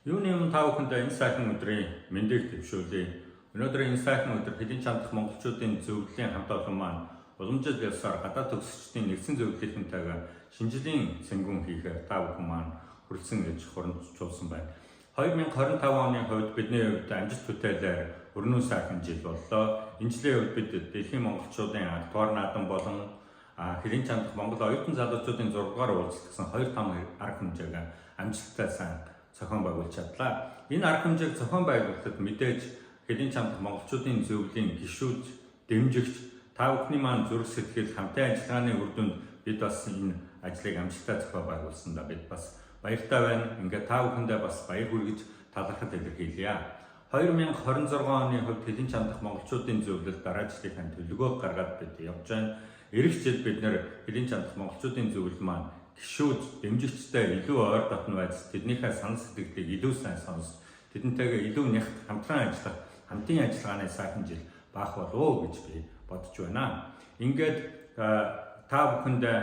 Юуны өмнө та бүхэндээ энэ сайхан өдрийн мэндийг төвшүүлье. Өнөөдөр энэ сайхан өдөр хэдийн чандах монголчуудын зөвлөлийн хамт олон маань уламжил явсаар гадаад төгсөгчдийн нэгдсэн зөвлөлийнхэнтэйгээ шинжилгээ цэнгүүн хийхээр та бүхэн маань хүрэлцэн гэж хурамчулсан байна. 2025 оны хувьд бидний хувьд амжилт бүтээлээр өрнөө сайхан жил боллоо. Энэ жилийн хувьд бид дэлхийн монголчуудын актуар наадам болон хэдийн чандах Монгол оюутан залуучуудын 6 дугаар уулзалт гэсэн 2 том арга хэмжээг амжилттай сайн зохион байгуулж чадлаа. Энэ арга хэмжээг зохион байгуулалтад мэдээж хэдийн чандах монголчуудын зөвлөлийн гишүүд, дэмжигч, та бүхний маань зүрх сэтгэл хамтын ажиллагааны үр дүнд бид бас энэ ажлыг амжилттай зохион байгуулсандаа бид бас баяртай байна. Ингээд та бүхэндээ бас баяр хүргэж талархал илэрхийлье. 2026 оны хувьд хэдийн чандах монголчуудын зөвлөлд дараа жилийн төлөвлөгөө гаргаад бид явж байна. Ирэх жил бид нэр хэдийн чандах монголчуудын зөвлөл маань гишүүд, дэмжигчтэй илүү ойр дотно байж тэднийхээ санал сэтгэлийг илүү сайн сонсож тэдэнтэйгээ илүү нягт хамтран ажиллах хамтын ажиллагааны сайхан жил баах болов гэж би бодож байна. Ингээд та бүхэндээ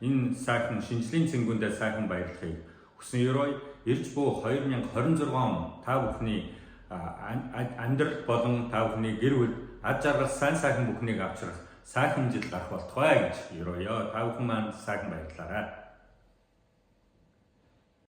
энэ сайхан шинжлэлийн цэнгүүндээ сайхан баярлахыг хүсэн ёрой ирж буй 2026 он та бүхний амьдрал болон та бүхний гэр бүл ад жаргал сайн сайхан бүхнийг авчрах сайхан жил гарах болтугай гэж ёрой та бүхэн маань сайхан баярлаарай.